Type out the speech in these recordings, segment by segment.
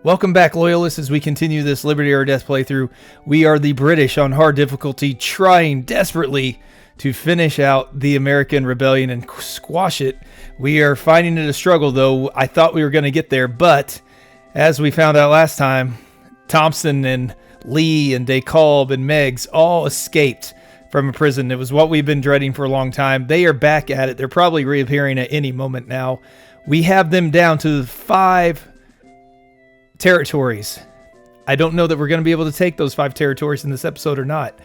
Welcome back, Loyalists, as we continue this Liberty or Death playthrough. We are the British on hard difficulty, trying desperately to finish out the American rebellion and squash it. We are finding it a struggle, though. I thought we were going to get there, but as we found out last time, Thompson and Lee and DeKalb and Meggs all escaped from a prison. It was what we've been dreading for a long time. They are back at it. They're probably reappearing at any moment now. We have them down to 5 territories. I don't know that we're going to be able to take those 5 territories in this episode or not.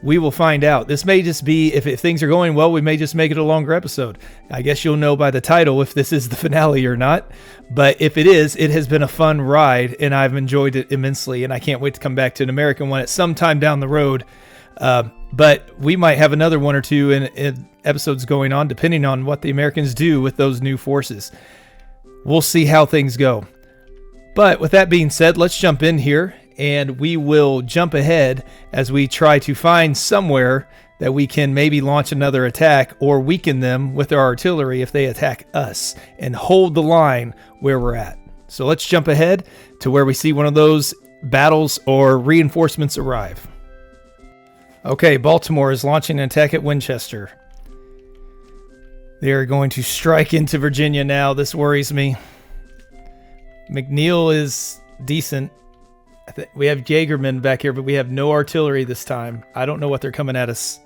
We will find out. This may just be, if things are going well, we may just make it a longer episode. I guess you'll know by the title if this is the finale or not. But if it is, it has been a fun ride, and I've enjoyed it immensely, and I can't wait to come back to an American one at some time down the road. But we might have another one or two in episodes going on, depending on what the Americans do with those new forces. We'll see how things go. But with that being said, let's jump in here, and we will jump ahead as we try to find somewhere that we can maybe launch another attack or weaken them with our artillery if they attack us, and hold the line where we're at. So let's jump ahead to where we see one of those battles or reinforcements arrive. Okay, Baltimore is launching an attack at Winchester. They are going to strike into Virginia now. This worries me. McNeil is decent. We have Jaegermen back here, but we have no artillery this time. I don't know what they're coming at us.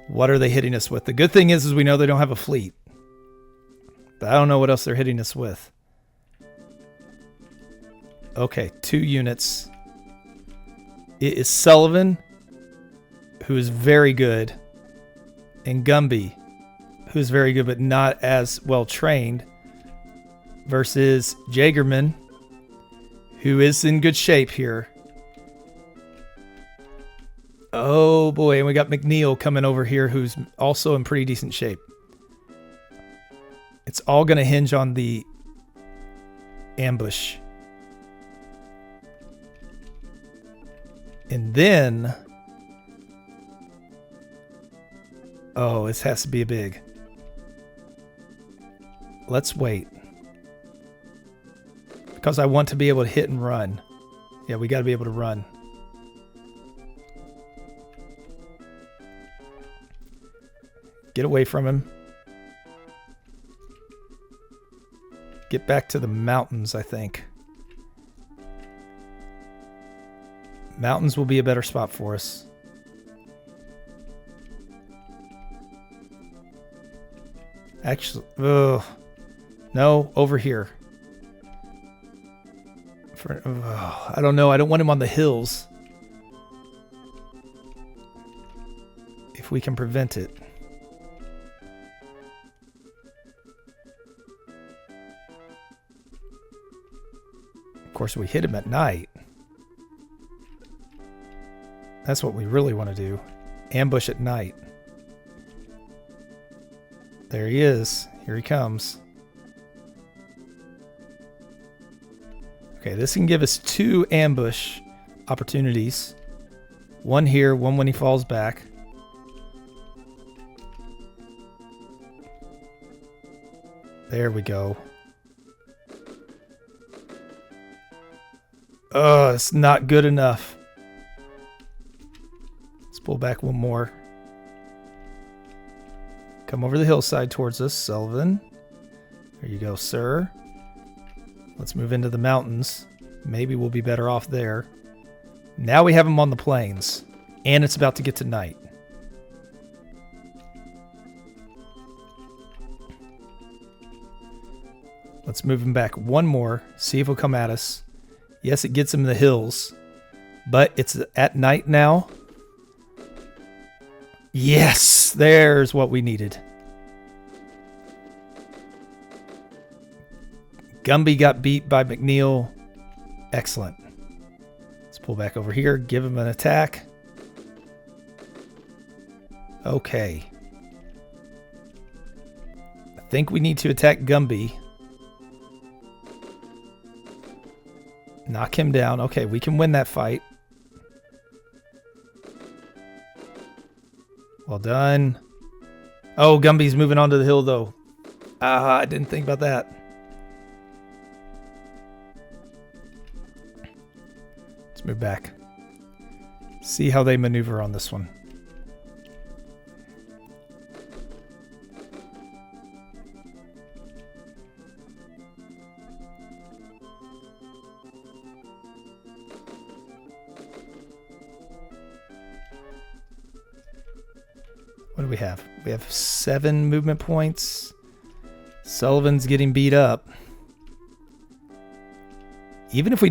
What are they hitting us with? The good thing is we know they don't have a fleet. But I don't know what else they're hitting us with. Okay, 2 units. It is Sullivan, who is very good, and Gumby, who's very good but not as well trained, versus Jaegerman, who is in good shape here. Oh boy, and we got McNeil coming over here, who's also in pretty decent shape. It's all going to hinge on the ambush. And then... oh, this has to be a big. Let's wait. Because I want to be able to hit and run. Yeah, we got to be able to run. Get away from him. Get back to the mountains, I think. Mountains will be a better spot for us. Actually, no, over here. I don't know. I don't want him on the hills. If we can prevent it. Of course, we hit him at night. That's what we really want to do. Ambush at night. There he is. Here he comes. Okay, this can give us 2 ambush opportunities. One here, one when he falls back. There we go. Oh, it's not good enough. Let's pull back one more. Come over the hillside towards us, Sullivan. There you go, sir. Let's move into the mountains. Maybe we'll be better off there. Now we have them on the plains. And it's about to get to night. Let's move him back one more. See if he'll come at us. Yes, it gets him in the hills. But it's at night now. Yes! There's what we needed. Gumby got beat by McNeil. Excellent. Let's pull back over here. Give him an attack. Okay. I think we need to attack Gumby. Knock him down. Okay, we can win that fight. Well done. Oh, Gumby's moving onto the hill, though. I didn't think about that. move back. See how they maneuver on this one. What do we have? We have 7 movement points. Sullivan's getting beat up. Even if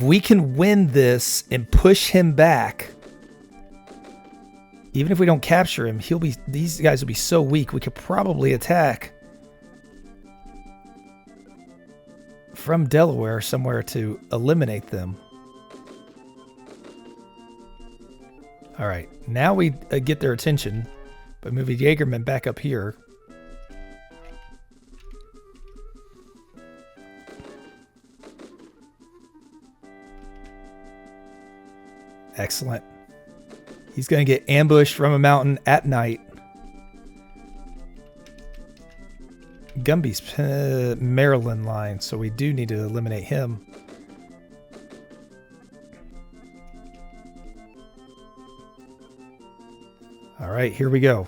we can win this and push him back, even if we don't capture him, these guys will be so weak. We could probably attack from Delaware somewhere to eliminate them. All right, now we get their attention by moving Jaegerman back up here. Excellent. He's going to get ambushed from a mountain at night. Gumby's Maryland line, so we do need to eliminate him. All right, here we go.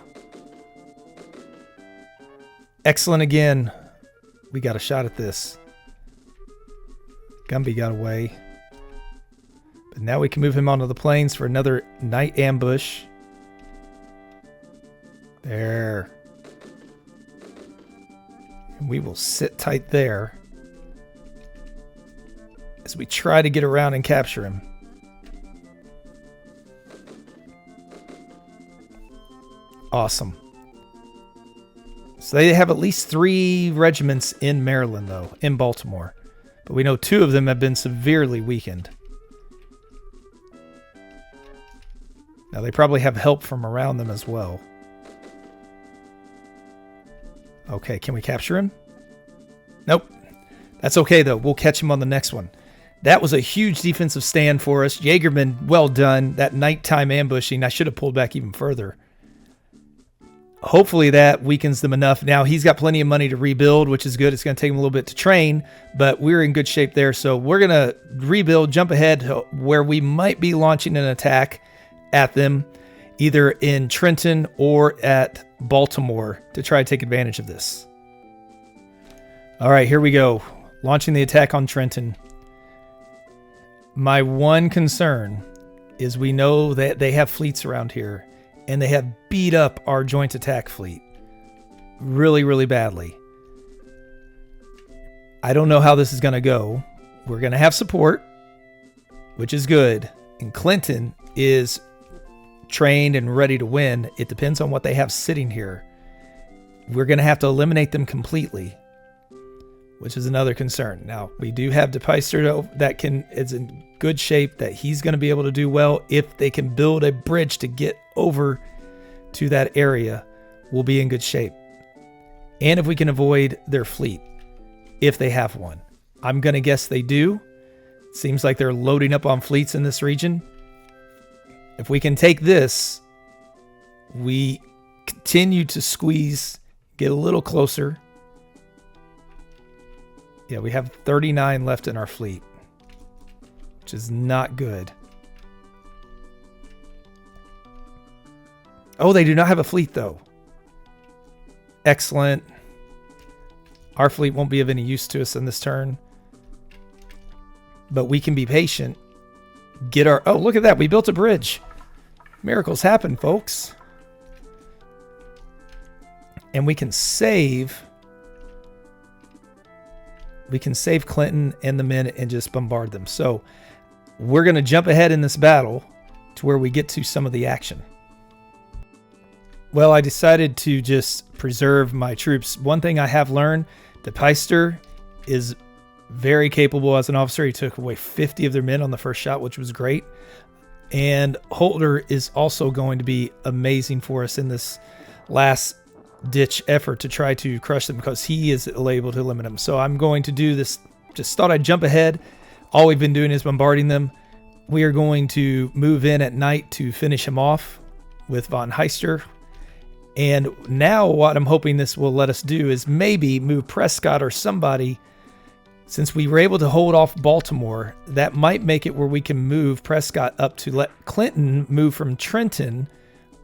Excellent again. We got a shot at this. Gumby got away. But now we can move him onto the plains for another night ambush. There. And we will sit tight there as we try to get around and capture him. Awesome. So they have at least 3 regiments in Maryland, though, in Baltimore. But we know 2 of them have been severely weakened. Now, they probably have help from around them as well. Okay, can we capture him? Nope. That's okay, though. We'll catch him on the next one. That was a huge defensive stand for us. Jaegerman, well done. That nighttime ambushing, I should have pulled back even further. Hopefully that weakens them enough. Now, he's got plenty of money to rebuild, which is good. It's going to take him a little bit to train, but we're in good shape there. So we're going to rebuild, jump ahead to where we might be launching an attack at them, either in Trenton or at Baltimore, to try to take advantage of this. All right, here we go. Launching the attack on Trenton. My one concern is we know that they have fleets around here, and they have beat up our joint attack fleet really, really badly. I don't know how this is going to go. We're going to have support, which is good. And Clinton is trained and ready to win. It depends on what they have sitting here. We're going to have to eliminate them completely, which is another concern. Now, we do have DePeister that is in good shape, that he's going to be able to do well. If they can build a bridge to get over to that area, we'll be in good shape. And if we can avoid their fleet, if they have one. I'm going to guess they do. It seems like they're loading up on fleets in this region. If we can take this, we continue to squeeze, get a little closer. Yeah, we have 39 left in our fleet, which is not good. Oh, they do not have a fleet, though. Excellent. Our fleet won't be of any use to us in this turn. But we can be patient. Oh, look at that. We built a bridge. Miracles happen, folks. And we can save Clinton and the men and just bombard them. So we're going to jump ahead in this battle to where we get to some of the action. Well, I decided to just preserve my troops. One thing I have learned, DePeister is very capable as an officer. He took away 50 of their men on the first shot, which was great. And Holder is also going to be amazing for us in this last ditch effort to try to crush them, because he is able to limit them. So I'm going to do this. Just thought I'd jump ahead. All we've been doing is bombarding them. We are going to move in at night to finish him off with von Heister. And now what I'm hoping this will let us do is maybe move Prescott or somebody Since we were able to hold off Baltimore, that might make it where we can move Prescott up to let Clinton move from Trenton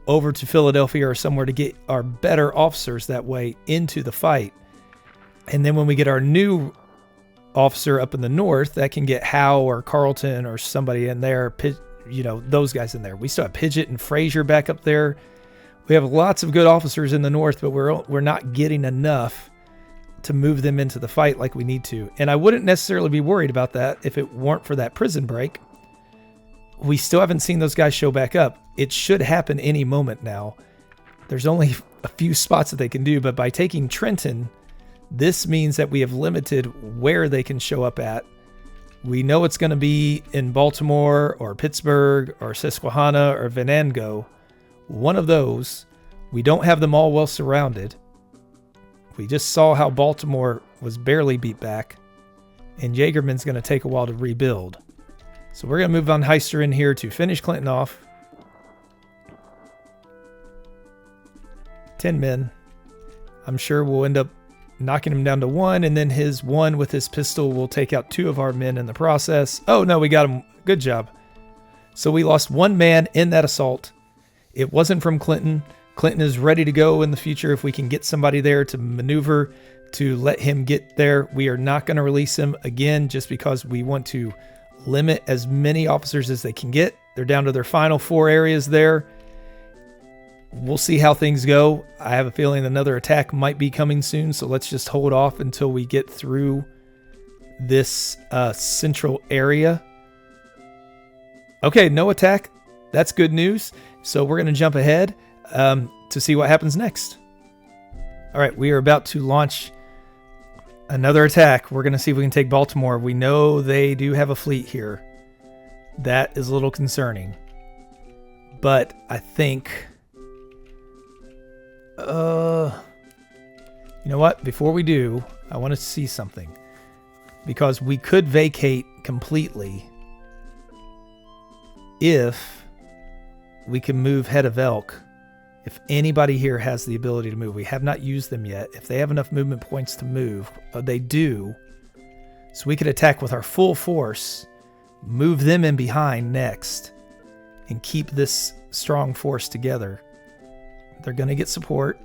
over to Philadelphia or somewhere to get our better officers that way into the fight. And then when we get our new officer up in the north, that can get Howe or Carleton or somebody in there, you know, those guys in there. We still have Pidgeot and Frazier back up there. We have lots of good officers in the north, but we're not getting enough to move them into the fight like we need to. And I wouldn't necessarily be worried about that if it weren't for that prison break. We still haven't seen those guys show back up. It should happen any moment now. There's only a few spots that they can do, but by taking Trenton, this means that we have limited where they can show up at. We know it's going to be in Baltimore or Pittsburgh or Susquehanna or Venango. One of those. We don't have them all well surrounded. We just saw how Baltimore was barely beat back, and Jaegerman's going to take a while to rebuild. So we're going to move Von Heister in here to finish Clinton off. 10 men. I'm sure we'll end up knocking him down to 1, and then his 1 with his pistol will take out 2 of our men in the process. Oh, no, we got him. Good job. So we lost 1 man in that assault. It wasn't from Clinton. Clinton is ready to go in the future if we can get somebody there to maneuver to let him get there. We are not going to release him again just because we want to limit as many officers as they can get. They're down to their final 4 areas there. We'll see how things go. I have a feeling another attack might be coming soon, so let's just hold off until we get through this central area. Okay, no attack. That's good news. So we're going to jump ahead to see what happens next. All right, we are about to launch another attack. We're going to see if we can take Baltimore. We know they do have a fleet here. That is a little concerning. But I think... you know what? Before we do, I want to see something. Because we could vacate completely if we can move Head of Elk. If anybody here has the ability to move, we have not used them yet. If they have enough movement points to move, they do. So we could attack with our full force, move them in behind next, and keep this strong force together. They're going to get support.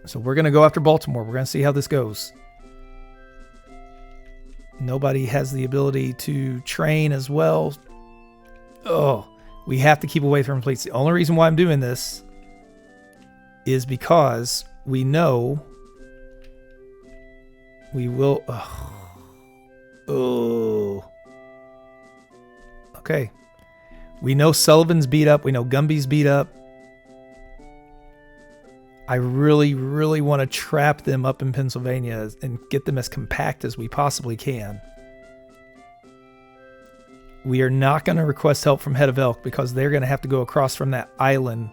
So we're going to go after Baltimore. We're going to see how this goes. Nobody has the ability to train as well. Oh, we have to keep away from fleets. The only reason why I'm doing this is because we know we will... Oh. Okay. We know Sullivan's beat up. We know Gumby's beat up. I really, really want to trap them up in Pennsylvania and get them as compact as we possibly can. We are not going to request help from Head of Elk because they're going to have to go across from that island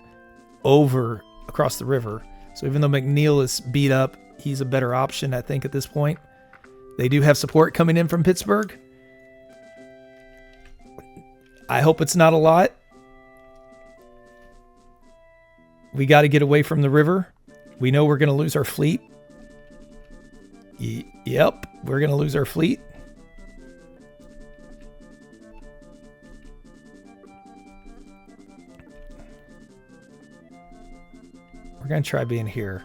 over across the river. So even though McNeil is beat up, he's a better option, I think, at this point. They do have support coming in from Pittsburgh. I hope it's not a lot. We got to get away from the river. We know we're going to lose our fleet. Yep, we're going to lose our fleet. We're going to try being here.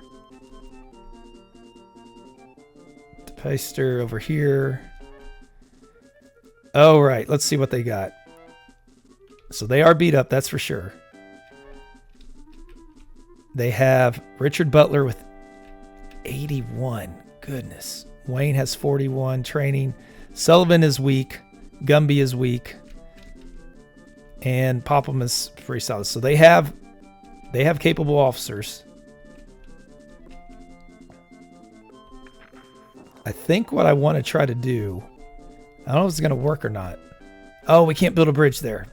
Peister over here. Oh, right. Let's see what they got. So they are beat up, that's for sure. They have Richard Butler with 81. Goodness. Wayne has 41 training. Sullivan is weak. Gumby is weak. And Popham is pretty solid. So they have capable officers. I think what I want to try to do, I don't know if it's going to work or not. Oh, we can't build a bridge there.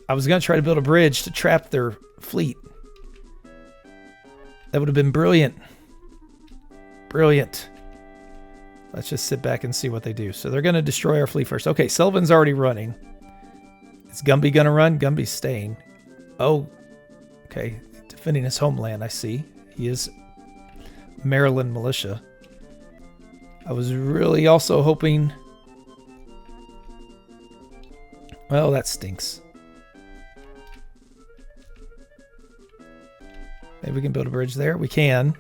I was going to try to build a bridge to trap their fleet. That would have been brilliant. Brilliant. Let's just sit back and see what they do. So they're going to destroy our fleet first. Okay, Sullivan's already running. Is Gumby going to run? Gumby's staying. Oh, okay. Defending his homeland, I see. He is Maryland militia. I was really also hoping... Well, that stinks. Maybe we can build a bridge there. We can.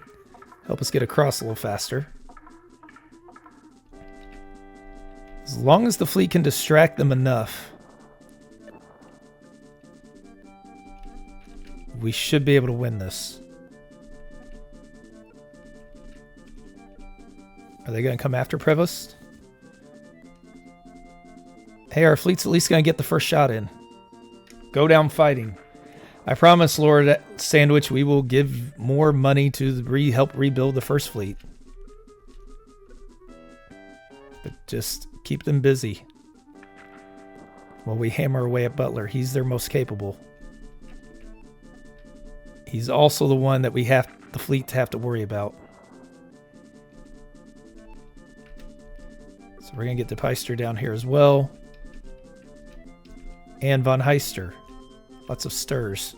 Help us get across a little faster. As long as the fleet can distract them enough, we should be able to win this. Are they going to come after Prevost? Hey, our fleet's at least going to get the first shot in. Go down fighting. I promise, Lord Sandwich, we will give more money to help rebuild the first fleet. But just keep them busy while we hammer away at Butler. He's their most capable. He's also the one that the fleet to have to worry about. So we're going to get De Peyster down here as well. And von Heister. Lots of stirs.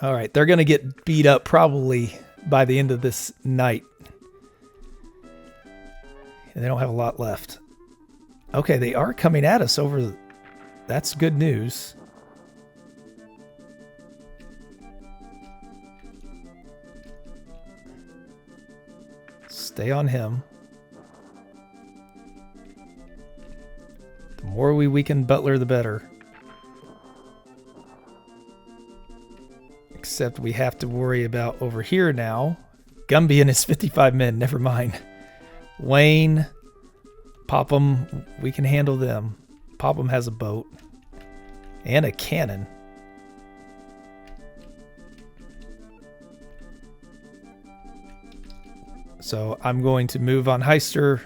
All right, they're going to get beat up probably by the end of this night. And they don't have a lot left. Okay, they are coming at us over... That's good news. Stay on him. The more we weaken Butler, the better. Except we have to worry about over here now. Gumby and his 55 men, never mind. Wayne, Popham, we can handle them. Popham has a boat. And a cannon. So I'm going to move on Heister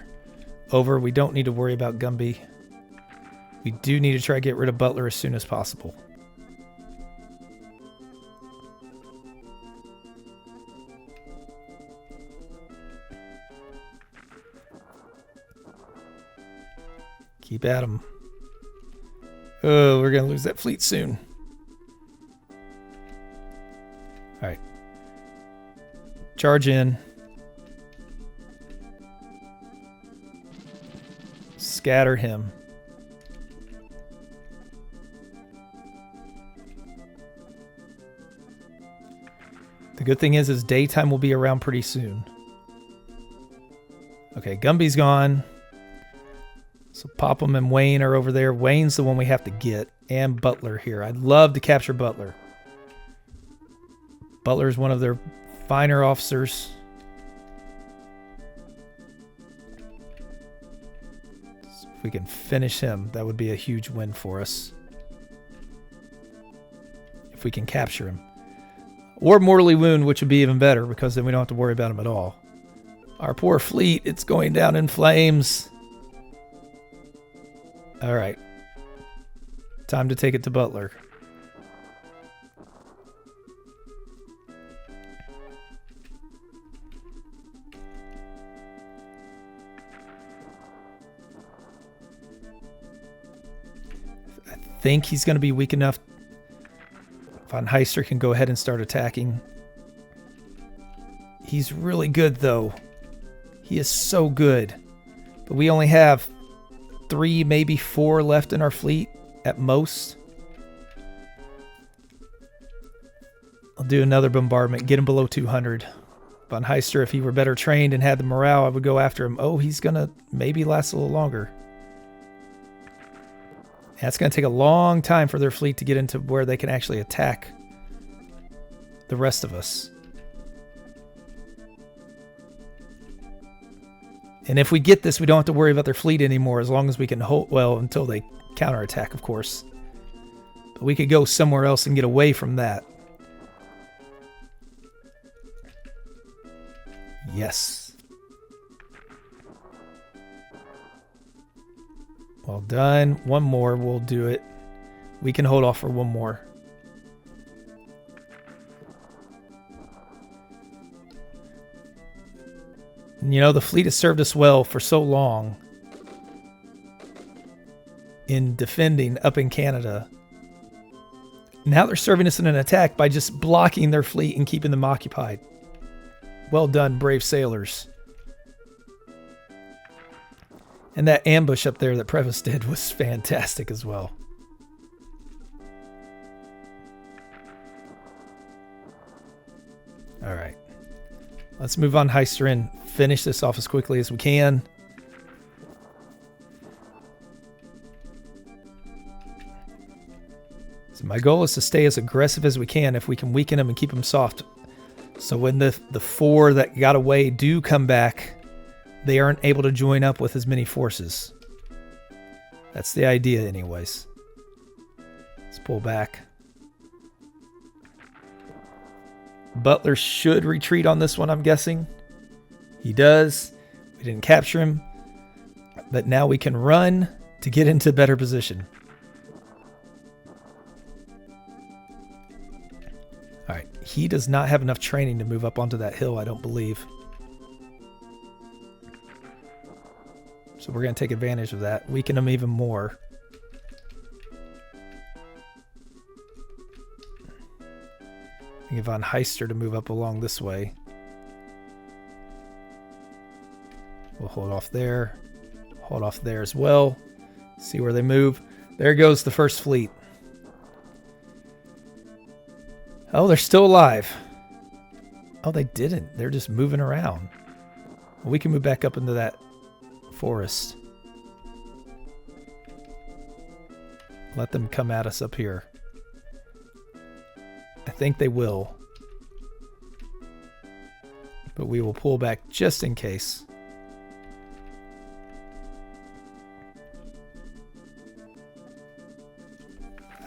over. We don't need to worry about Gumby. We do need to try to get rid of Butler as soon as possible. Keep at him. Oh, we're going to lose that fleet soon. All right. Charge in. Scatter him. The good thing is daytime will be around pretty soon. Okay, Gumby's gone. So Popham and Wayne are over there. Wayne's the one we have to get. And Butler here. I'd love to capture Butler. Butler's one of their finer officers. So if we can finish him, that would be a huge win for us. If we can capture him. Or mortally wound, which would be even better, because then we don't have to worry about him at all. Our poor fleet, it's going down in flames. All right. Time to take it to Butler. I think he's going to be weak enough. Von Heister can go ahead and start attacking. He's really good, though. He is so good. But we only have 3, maybe 4 left in our fleet at most. I'll do another bombardment, get him below 200. Von Heister, if he were better trained and had the morale, I would go after him. Oh, he's going to maybe last a little longer. That's going to take a long time for their fleet to get into where they can actually attack the rest of us. And if we get this, we don't have to worry about their fleet anymore, as long as we can hold, well, until they counterattack, of course. But we could go somewhere else and get away from that. Yes. Well done. One more, we'll do it. We can hold off for one more. You know, the fleet has served us well for so long in defending up in Canada. Now they're serving us in an attack by just blocking their fleet and keeping them occupied. Well done, brave sailors. And that ambush up there that Prevost did was fantastic as well. All right. Let's move on Heister and finish this off as quickly as we can. So my goal is to stay as aggressive as we can if we can weaken them and keep them soft. So when the four that got away do come back, they aren't able to join up with as many forces. That's the idea anyways. Let's pull back. Butler should retreat on this one, I'm guessing. He does. We didn't capture him. But now we can run to get into better position. Alright, he does not have enough training to move up onto that hill, I don't believe. So we're going to take advantage of that. Weaken him even more. Get von Heister to move up along this way. We'll hold off there. Hold off there as well. See where they move. There goes the first fleet. Oh, they're still alive. Oh, they didn't. They're just moving around. Well, we can move back up into that forest. Let them come at us up here. I think they will. But we will pull back just in case.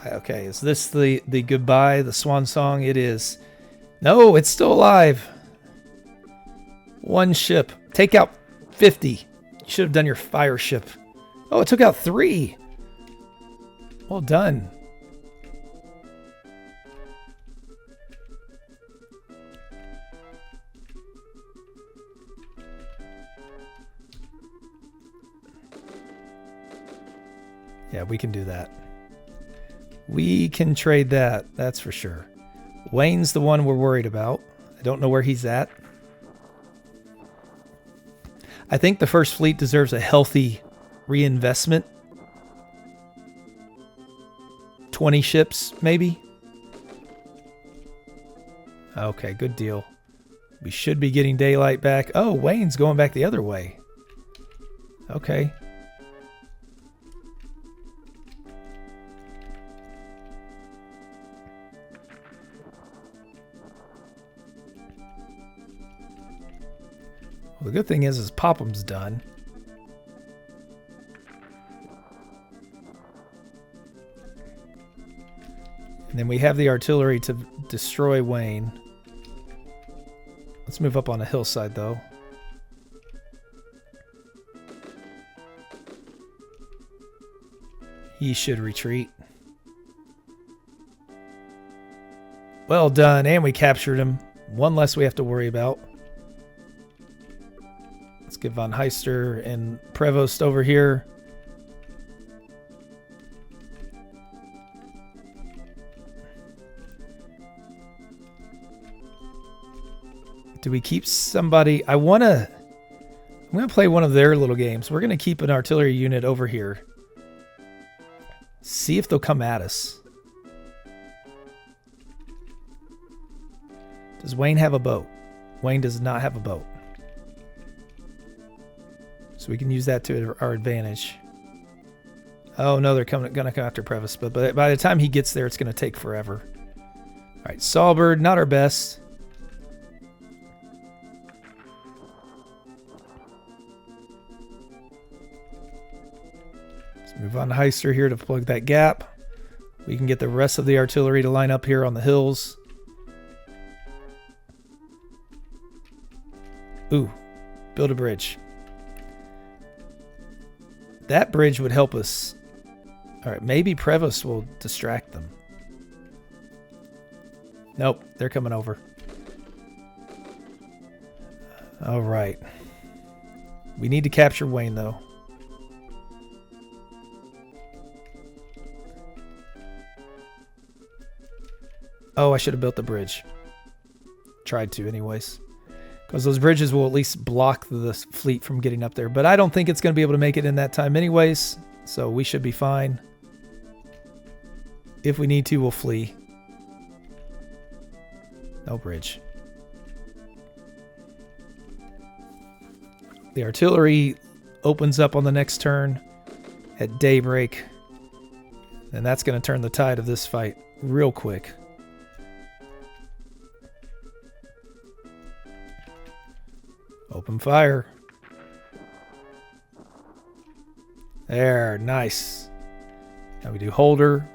Okay, is this the goodbye, the swan song? It is. No, it's still alive. One ship. Take out 50. You should have done your fire ship. Oh, it took out 3. Well done. Yeah, we can do that. We can trade that, that's for sure. Wayne's the one we're worried about. I don't know where he's at. I think the First Fleet deserves a healthy reinvestment. 20 ships, maybe? Okay, good deal. We should be getting daylight back. Oh, Wayne's going back the other way. Okay. Well, the good thing is Popham's done. And then we have the artillery to destroy Wayne. Let's move up on a hillside, though. He should retreat. Well done, and we captured him. One less we have to worry about. Let's get von Heister and Prevost over here. Do we keep somebody? I'm going to play one of their little games. We're going to keep an artillery unit over here. See if they'll come at us. Does Wayne have a boat? Wayne does not have a boat. So we can use that to our advantage. Oh no, they're going to come after Prevost, but by the time he gets there, it's going to take forever. All right, Sawbird, not our best. Let's move on to Heister here to plug that gap. We can get the rest of the artillery to line up here on the hills. Ooh, build a bridge. That bridge would help us. All right, maybe Prevost will distract them. Nope, they're coming over. All right. We need to capture Wayne, though. Oh, I should have built the bridge. Tried to, anyways. because those bridges will at least block the fleet from getting up there. But I don't think it's going to be able to make it in that time anyways, so we should be fine. If we need to, we'll flee. No bridge. The artillery opens up on the next turn at daybreak, and that's going to turn the tide of this fight real quick. Open fire. There, nice. Now we do holder.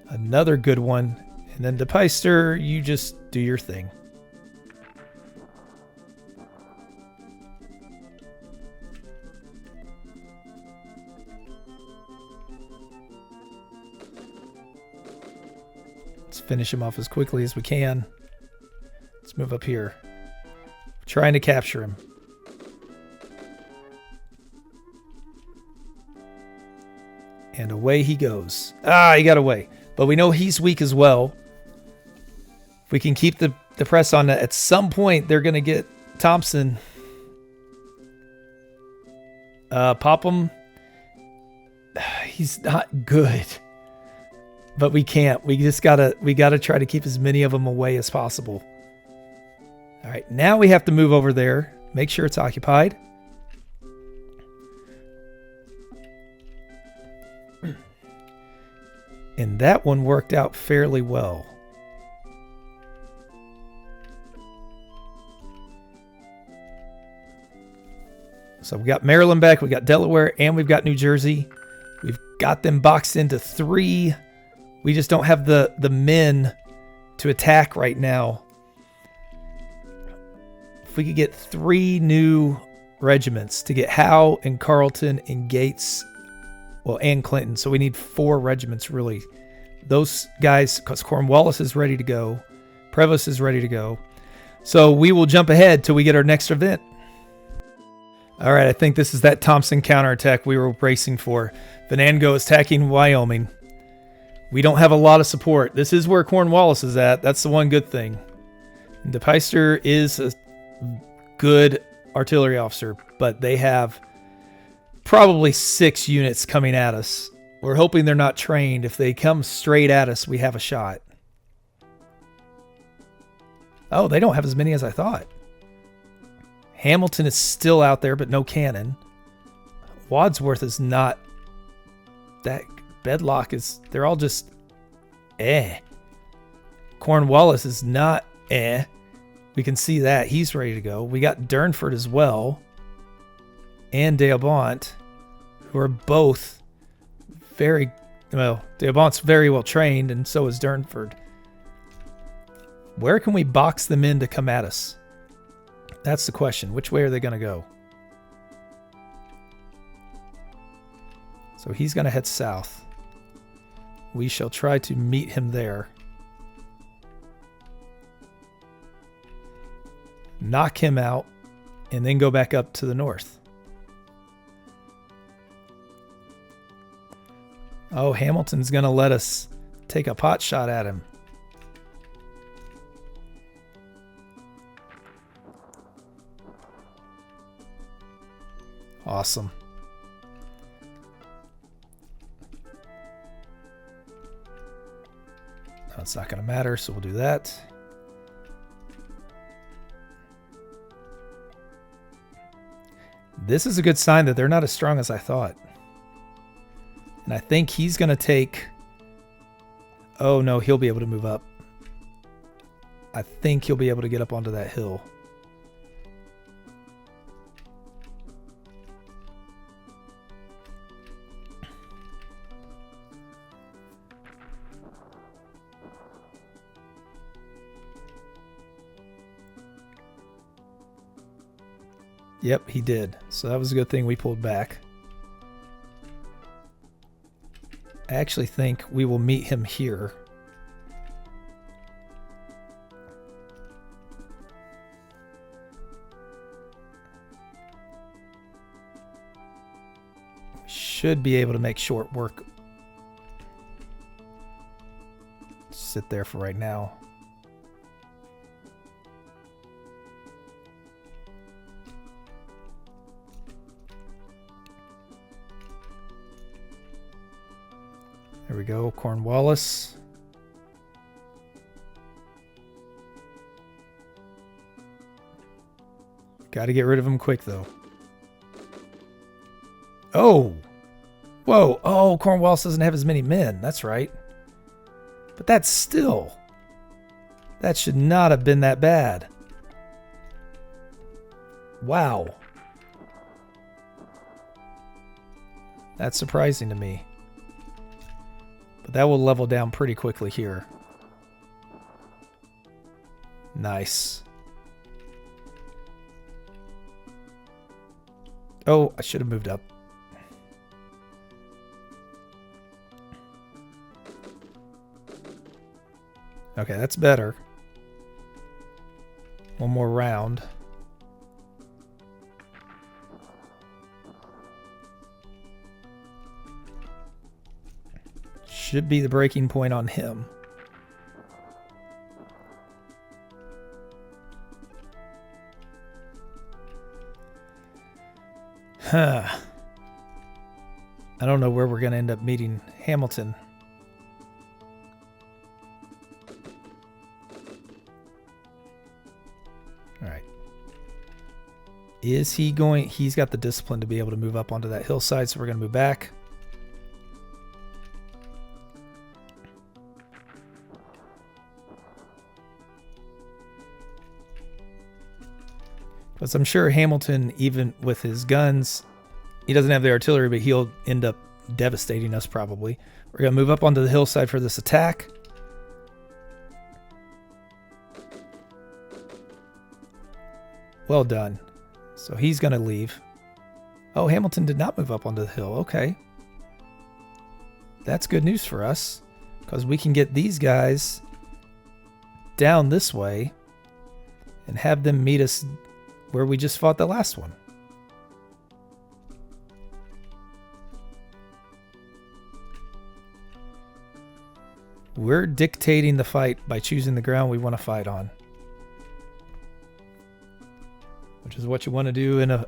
Another good one. And then Depeister, you just do your thing. Let's finish him off as quickly as we can. Let's move up here. Trying to capture him. And away he goes. Ah, he got away. But we know he's weak as well. If we can keep the press on that, at some point they're going to get Thompson. Pop him. He's not good. But we can't. We gotta try to keep as many of them away as possible. All right, now we have to move over there. Make sure it's occupied. And that one worked out fairly well. So we got Maryland back, we got Delaware, and we've got New Jersey. We've got them boxed into 3. We just don't have the men to attack right now. If we could get 3 new regiments to get Howe and Carleton and Gates, well, and Clinton. So we need 4 regiments, really. Those guys, because Cornwallis is ready to go. Prevost is ready to go. So we will jump ahead till we get our next event. All right, I think this is that Thompson counterattack we were bracing for. Venango is attacking Wyoming. We don't have a lot of support. This is where Cornwallis is at. That's the one good thing. And Depeister is a good artillery officer, but they have probably 6 units coming at us. We're hoping they're not trained. If they come straight at us, we have a shot. Oh, they don't have as many as I thought. Hamilton is still out there, but no cannon. Wadsworth is not that. Bedlock is, they're all just Cornwallis is not We can see that. He's ready to go. We got Durnford as well. And Deobant, who are both very, well, Deobant's very well trained, and so is Durnford. Where can we box them in to come at us? That's the question. Which way are they going to go? So he's going to head south. We shall try to meet him there. Knock him out, and then go back up to the north. Oh, Hamilton's going to let us take a pot shot at him. Awesome. That's not going to matter, so we'll do that. This is a good sign that they're not as strong as I thought. And I think he's going to take... Oh, no, he'll be able to move up. I think he'll be able to get up onto that hill. Yep, he did. So that was a good thing we pulled back. I actually think we will meet him here. Should be able to make short work. Sit there for right now. There we go, Cornwallis. Got to get rid of him quick, though. Oh! Whoa! Oh, Cornwallis doesn't have as many men. That's right. But that's still... That should not have been that bad. Wow. That's surprising to me. But that will level down pretty quickly here. Nice. Oh, I should have moved up. Okay, that's better. One more round. Should be the breaking point on him. Huh. I don't know where we're going to end up meeting Hamilton. All right. Is he going... He's got the discipline to be able to move up onto that hillside, so we're going to move back. Because I'm sure Hamilton, even with his guns, he doesn't have the artillery, but he'll end up devastating us probably. We're going to move up onto the hillside for this attack. Well done. So he's going to leave. Oh, Hamilton did not move up onto the hill. Okay. That's good news for us, because we can get these guys down this way and have them meet us where we just fought the last one. We're dictating the fight by choosing the ground we want to fight on, which is what you want to do in a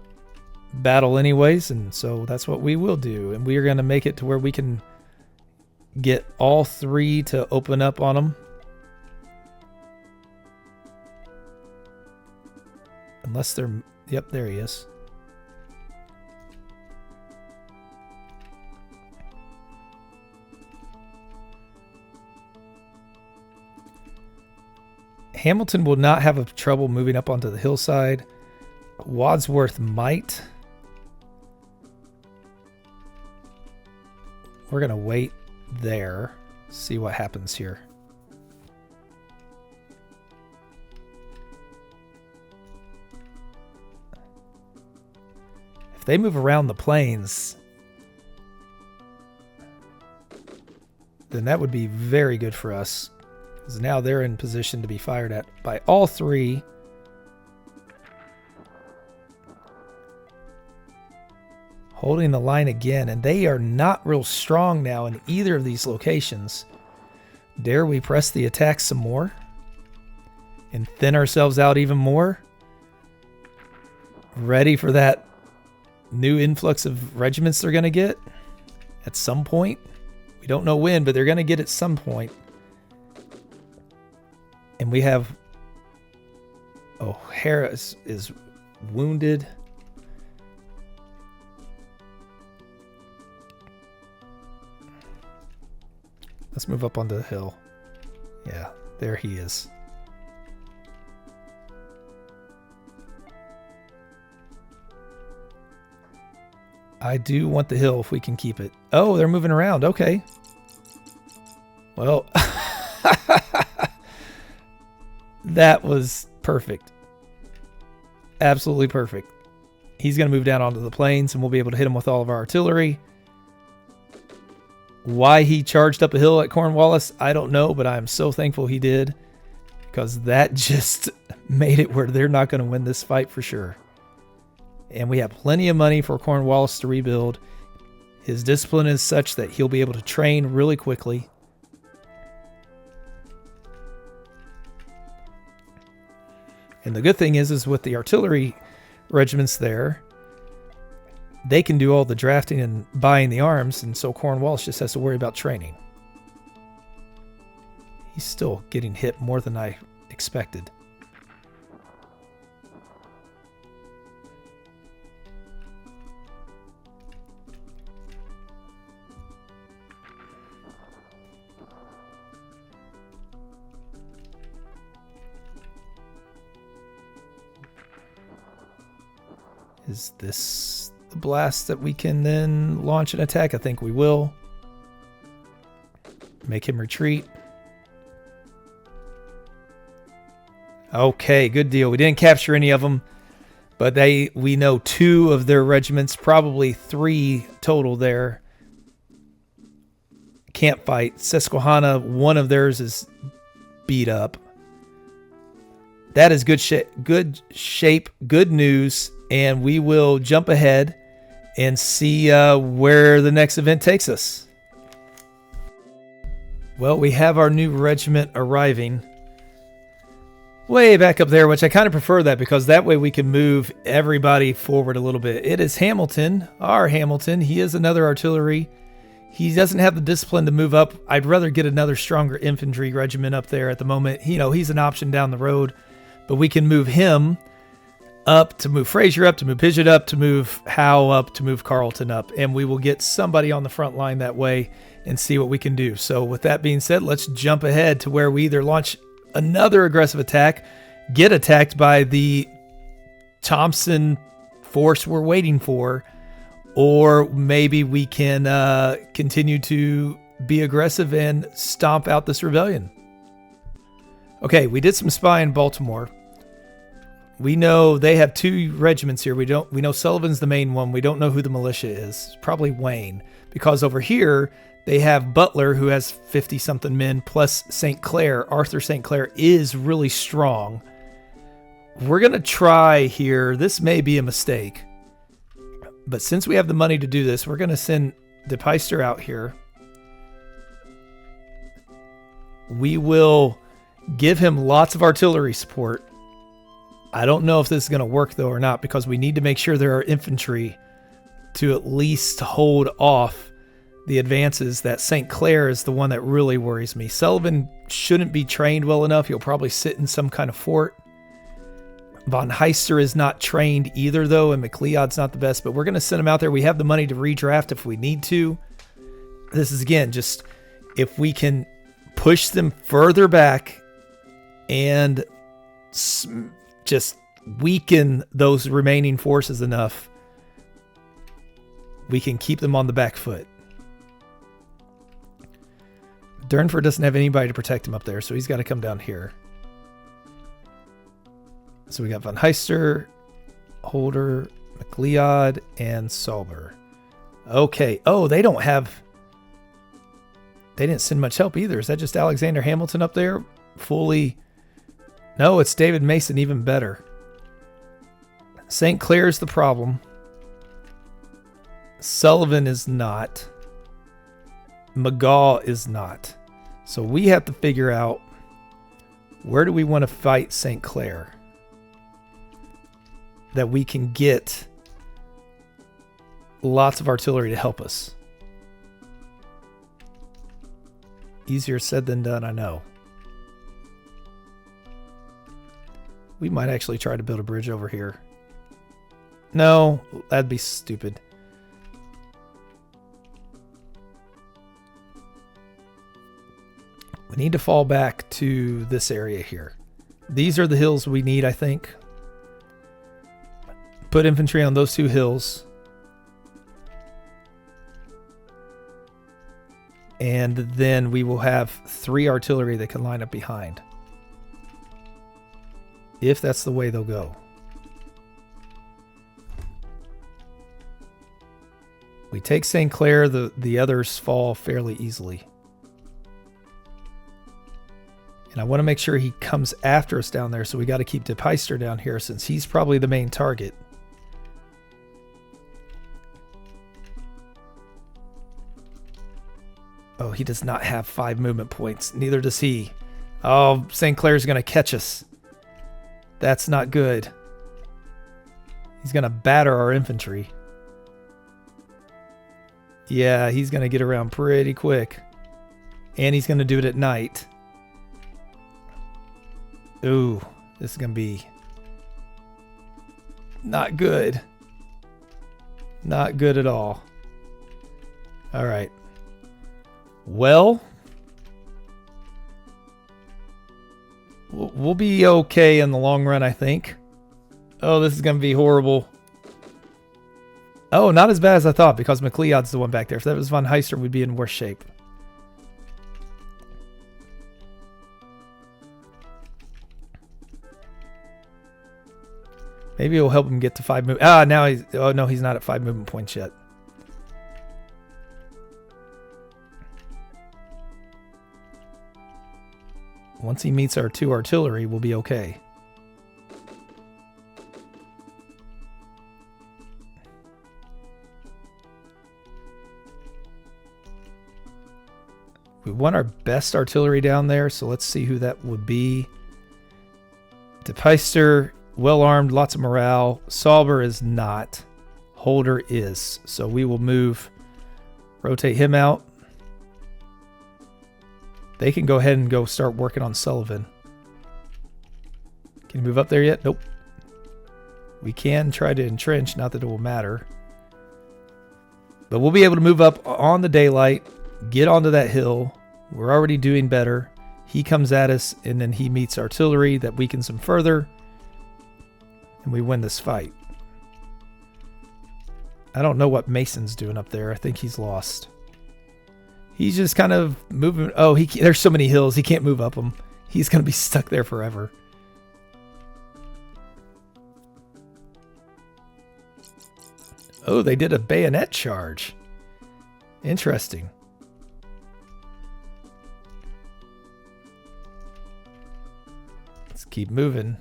battle anyways, and so that's what we will do. And we are going to make it to where we can get all three to open up on them. Unless they're... Yep, there he is. Hamilton will not have a trouble moving up onto the hillside. Wadsworth might. We're going to wait there. See what happens here. If they move around the plains, then that would be very good for us. Because now they're in position to be fired at by all three. Holding the line again, and they are not real strong now in either of these locations. Dare we press the attack some more? And thin ourselves out even more? Ready for that new influx of regiments they're going to get at some point. We don't know when, but they're going to get at some point. And we have... O'Hara is wounded. Let's move up onto the hill. Yeah, there he is. I do want the hill if we can keep it. Oh, they're moving around. Okay. Well, that was perfect. Absolutely perfect. He's going to move down onto the plains, and we'll be able to hit him with all of our artillery. Why he charged up a hill at Cornwallis, I don't know, but I'm so thankful he did, because that just made it where they're not going to win this fight for sure. And we have plenty of money for Cornwallis to rebuild. His discipline is such that he'll be able to train really quickly. And the good thing is with the artillery regiments there, they can do all the drafting and buying the arms, and so Cornwallis just has to worry about training. He's still getting hit more than I expected. Is this the blast that we can then launch an attack? I think we will. Make him retreat. Okay, good deal. We didn't capture any of them, but we know 2 of their regiments, probably 3 total there. Can't fight. Susquehanna, 1 of theirs is beat up. That is good shape, good news, and we will jump ahead and see where the next event takes us. Well, we have our new regiment arriving way back up there, which I kind of prefer that because that way we can move everybody forward a little bit. It is Hamilton, our Hamilton. He is another artillery. He doesn't have the discipline to move up. I'd rather get another stronger infantry regiment up there at the moment. You know, he's an option down the road. But we can move him up, to move Frazier up, to move Pidgeot up, to move Howe up, to move Carleton up. And we will get somebody on the front line that way and see what we can do. So with that being said, let's jump ahead to where we either launch another aggressive attack, get attacked by the Thompson force we're waiting for, or maybe we can continue to be aggressive and stomp out this rebellion. Okay, we did some spy in Baltimore. We know they have 2 regiments here. We know Sullivan's the main one. We don't know who the militia is. It's probably Wayne, because over here they have Butler, who has 50-something men, plus St. Clair. Arthur St. Clair is really strong. We're going to try here. This may be a mistake, but since we have the money to do this, we're going to send De Peyster out here. We will give him lots of artillery support. I don't know if this is going to work, though, or not, because we need to make sure there are infantry to at least hold off the advances. That St. Clair is the one that really worries me. Sullivan shouldn't be trained well enough. He'll probably sit in some kind of fort. Von Heister is not trained either, though, and McLeod's not the best, but we're going to send him out there. We have the money to redraft if we need to. This is, again, just if we can push them further back and just weaken those remaining forces enough, we can keep them on the back foot. Durnford doesn't have anybody to protect him up there, so he's got to come down here. So we got Von Heister, Holder, McLeod, and Sauber. Okay. Oh, they didn't send much help either. Is that just Alexander Hamilton up there? Fully. No, it's David Mason, even better. St. Clair's the problem. Sullivan is not. McGaw is not. So we have to figure out, where do we want to fight St. Clair that we can get lots of artillery to help us. Easier said than done, I know. We might actually try to build a bridge over here. No, that'd be stupid. We need to fall back to this area here. These are the hills we need, I think. Put infantry on those two hills. And then we will have 3 artillery that can line up behind. If that's the way they'll go. We take St. Clair, the others fall fairly easily. And I want to make sure he comes after us down there, so we got to keep De Peyster down here since he's probably the main target. Oh, he does not have 5 movement points. Neither does he. Oh, St. Clair's going to catch us. That's not good. He's going to batter our infantry. Yeah, he's going to get around pretty quick. And he's going to do it at night. Ooh, this is going to be not good. Not good at all. All right. Well, we'll be okay in the long run, I think. Oh, this is going to be horrible. Oh, not as bad as I thought because McLeod's the one back there. If that was Von Heister, we'd be in worse shape. Maybe it'll help him get to 5 movement. Ah, now he's... Oh, no, he's not at 5 movement points yet. Once he meets our 2 artillery, we'll be okay. We want our best artillery down there, so let's see who that would be. DePeister, well-armed, lots of morale. Sauber is not. Holder is. So we will move, rotate him out. They can go ahead and go start working on Sullivan. Can you move up there yet? Nope. We can try to entrench, not that it will matter. But we'll be able to move up on the daylight, get onto that hill. We're already doing better. He comes at us, and then he meets artillery that weakens him further. And we win this fight. I don't know what Mason's doing up there. I think he's lost. He's just kind of moving. Oh, there's so many hills. He can't move up them. He's going to be stuck there forever. Oh, they did a bayonet charge. Interesting. Let's keep moving.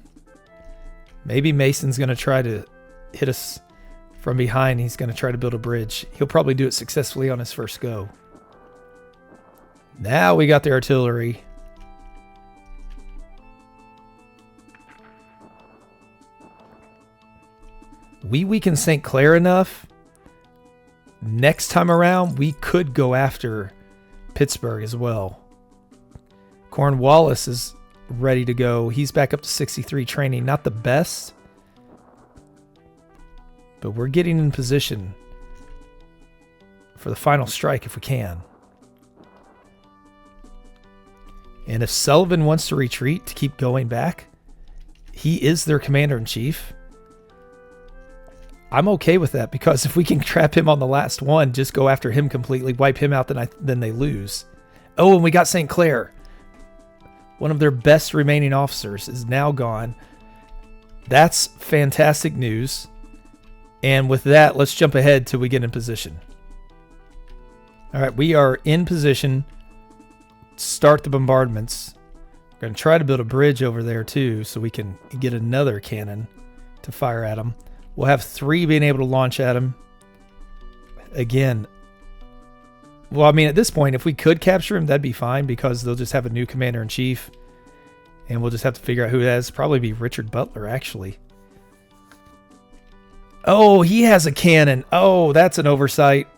Maybe Mason's going to try to hit us from behind. He's going to try to build a bridge. He'll probably do it successfully on his first go. Now we got the artillery. We weaken St. Clair enough. Next time around, we could go after Pittsburgh as well. Cornwallis is ready to go. He's back up to 63 training. Not the best, but we're getting in position for the final strike if we can. And if Sullivan wants to retreat to keep going back, he is their commander-in-chief. I'm okay with that because if we can trap him on the last one, just go after him completely, wipe him out, then they lose. Oh, and we got St. Clair. One of their best remaining officers is now gone. That's fantastic news. And with that, let's jump ahead till we get in position. All right, we are in position. Start the bombardments. We're going to try to build a bridge over there too so we can get another cannon to fire at them. We'll have 3 being able to launch at them. Again, well, I mean, at this point, if we could capture him, that'd be fine because they'll just have a new commander-in-chief and we'll just have to figure out who it is. Probably be Richard Butler, actually. Oh, he has a cannon. Oh, that's an oversight.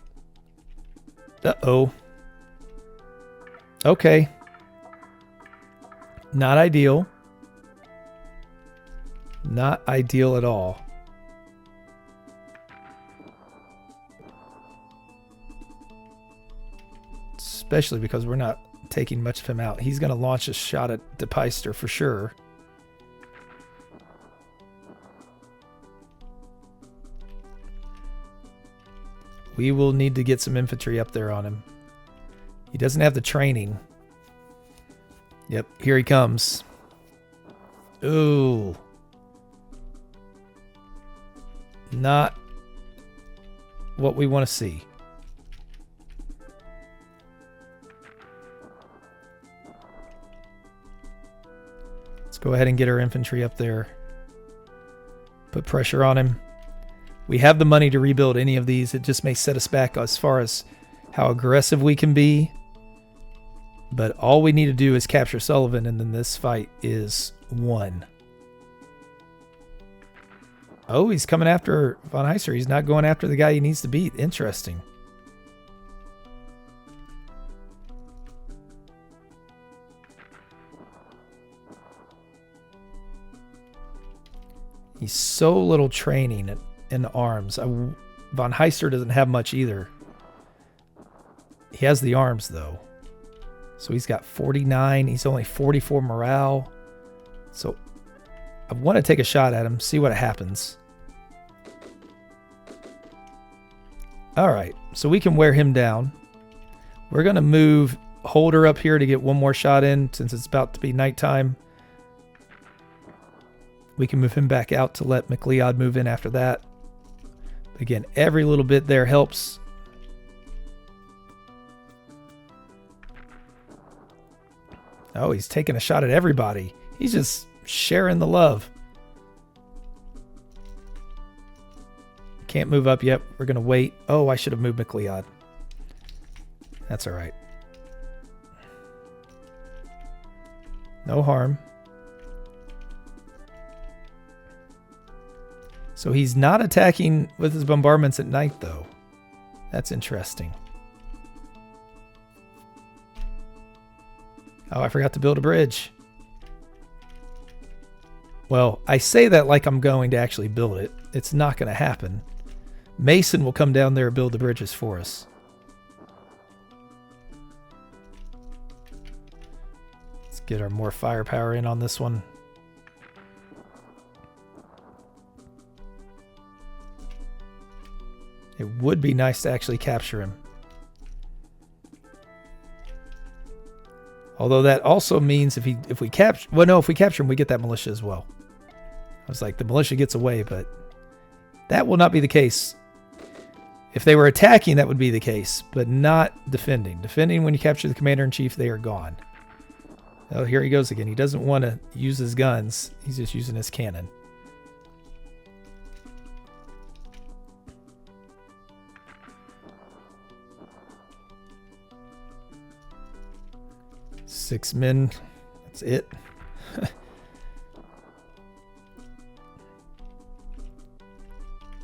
Uh-oh. Okay. Not ideal. Not ideal at all. Especially because we're not taking much of him out. He's going to launch a shot at DePeister for sure. We will need to get some infantry up there on him. He doesn't have the training. Yep, here he comes. Ooh. Not what we want to see. Let's go ahead and get our infantry up there. Put pressure on him. We have the money to rebuild any of these. It just may set us back as far as how aggressive we can be. But all we need to do is capture Sullivan, and then this fight is won. Oh, he's coming after Von Heister. He's not going after the guy he needs to beat. Interesting. He's so little training in arms. Von Heister doesn't have much either. He has the arms, though. So he's got 49. He's only 44 morale. So I want to take a shot at him, see what happens. All right, so we can wear him down. We're going to move Holder up here to get one more shot in since it's about to be nighttime. We can move him back out to let McLeod move in after that. Again, every little bit there helps. Oh, he's taking a shot at everybody. He's just sharing the love. Can't move up yet. We're going to wait. Oh, I should have moved McLeod. That's all right. No harm. So he's not attacking with his bombardments at night, though. That's interesting. Oh, I forgot to build a bridge. Well, I say that like I'm going to actually build it. It's not going to happen. Mason will come down there and build the bridges for us. Let's get our more firepower in on this one. It would be nice to actually capture him. Although that also means if we capture him, we get that militia as well. I was like, the militia gets away, but that will not be the case. If they were attacking, that would be the case, but not defending. Defending, when you capture the commander-in-chief, they are gone. Oh, here he goes again. He doesn't want to use his guns. He's just using his cannon. Six men. That's it.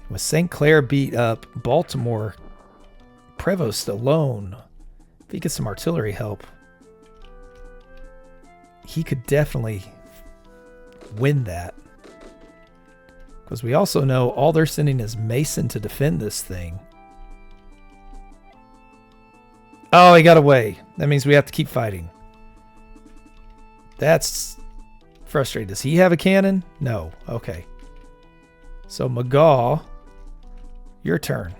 With St. Clair beat up, Baltimore, Prevost alone, if he gets some artillery help, he could definitely win that. Because we also know all they're sending is Mason to defend this thing. Oh, he got away. That means we have to keep fighting. That's frustrating. Does he have a cannon? No. Okay. So McGaw, your turn.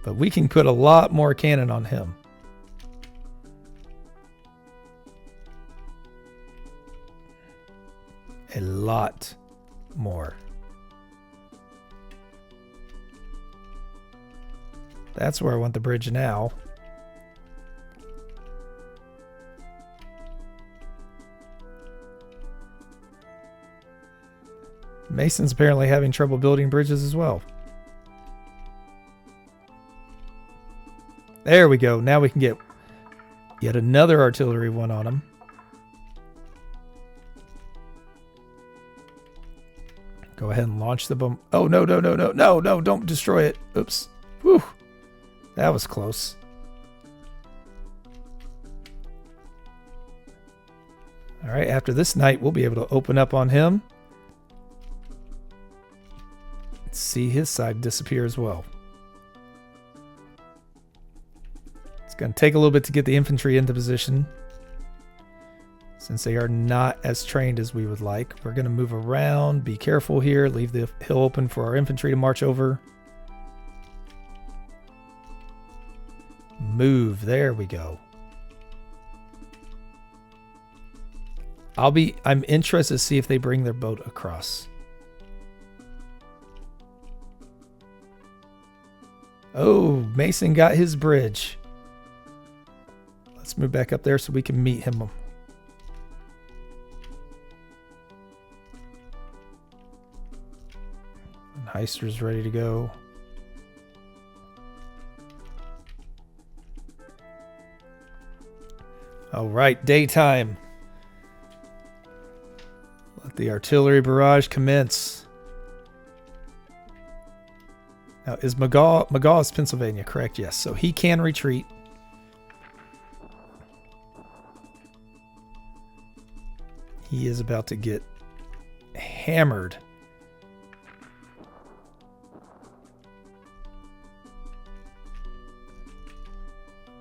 But we can put a lot more cannon on him. A lot more. That's where I want the bridge now. Mason's apparently having trouble building bridges as well. There we go. Now we can get yet another artillery one on him. Go ahead and launch the bomb. Oh, no, no, no, no, no, no, don't destroy it. Oops. Whew. That was close. All right, after this night, we'll be able to open up on him. See his side disappear as well. It's going to take a little bit to get the infantry into position, since they are not as trained as we would like. We're going to move around. Be careful here. Leave the hill open for our infantry to march over. Move. There we go. I'm interested to see if they bring their boat across. Oh, Mason got his bridge. Let's move back up there so we can meet him. And Heister's ready to go. All right, daytime. Let the artillery barrage commence. Now, is McGaw is Pennsylvania, correct? Yes. So he can retreat. He is about to get hammered.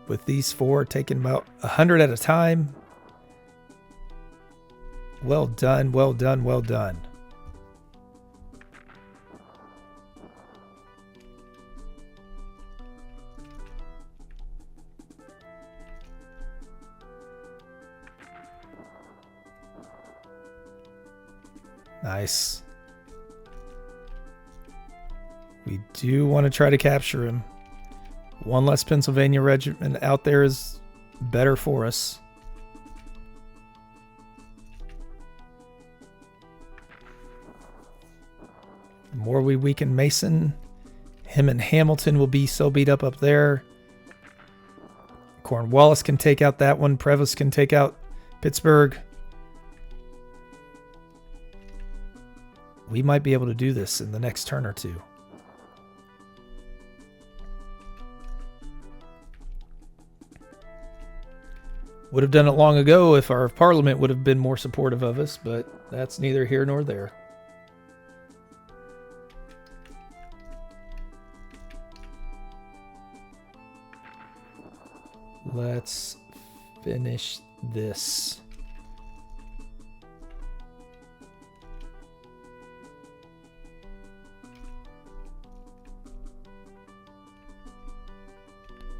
With these 4 taking about 100 at a time. Well done, well done, well done. Nice. We do want to try to capture him. One less Pennsylvania regiment out there is better for us. The more we weaken Mason, him and Hamilton will be so beat up there. Cornwallis can take out that one. Prevost can take out Pittsburgh. We might be able to do this in the next turn or two. Would have done it long ago if our parliament would have been more supportive of us, but that's neither here nor there. Let's finish this.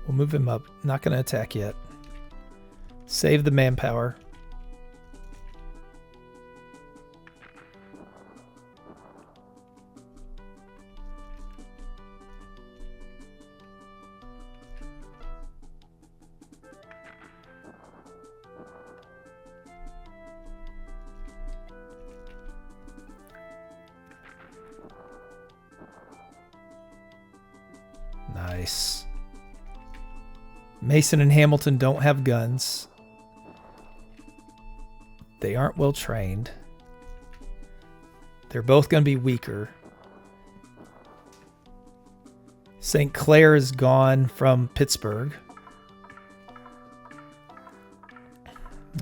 We'll move him up. Not going to attack yet. Save the manpower. Nice. Mason and Hamilton don't have guns. They aren't well trained. They're both going to be weaker. St. Clair is gone from Pittsburgh.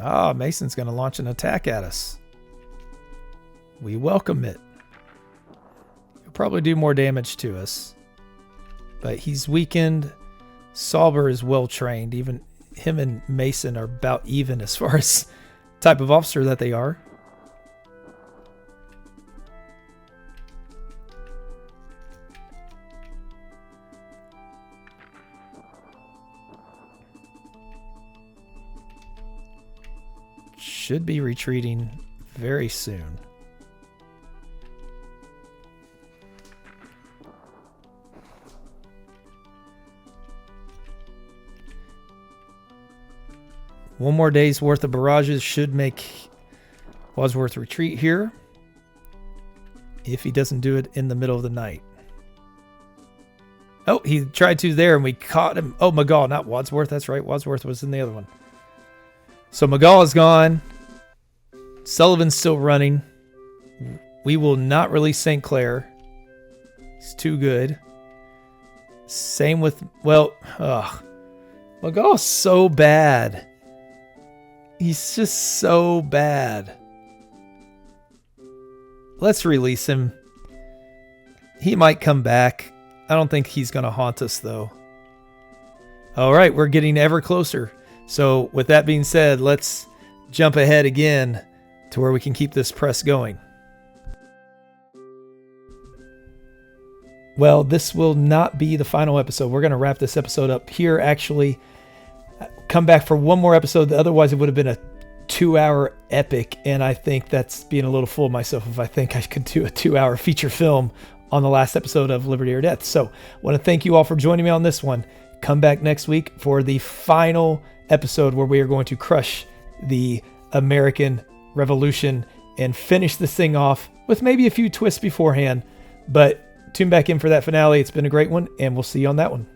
Ah, Mason's going to launch an attack at us. We welcome it. He'll probably do more damage to us. But he's weakened. Sauber is well trained. Even him and Mason are about even as far as type of officer that they are. Should be retreating very soon. One more day's worth of barrages should make Wadsworth retreat here, if he doesn't do it in the middle of the night. Oh, he tried to there and we caught him. Oh, McGaw, not Wadsworth. That's right. Wadsworth was in the other one. So McGaw is gone. Sullivan's still running. We will not release St. Clair. He's too good. Same with, well, McGaw's so bad. He's just so bad. Let's release him. He might come back. I don't think he's going to haunt us, though. All right, we're getting ever closer. So with that being said, let's jump ahead again to where we can keep this press going. Well, this will not be the final episode. We're going to wrap this episode up here, actually. Come back for one more episode. Otherwise, it would have been a 2-hour epic, and I think that's being a little full of myself if I think I could do a 2-hour feature film on the last episode of Liberty or Death. So I want to thank you all for joining me on this one. Come back next week for the final episode where we are going to crush the American Revolution and finish this thing off with maybe a few twists beforehand. But tune back in for that finale. It's been a great one, and we'll see you on that one.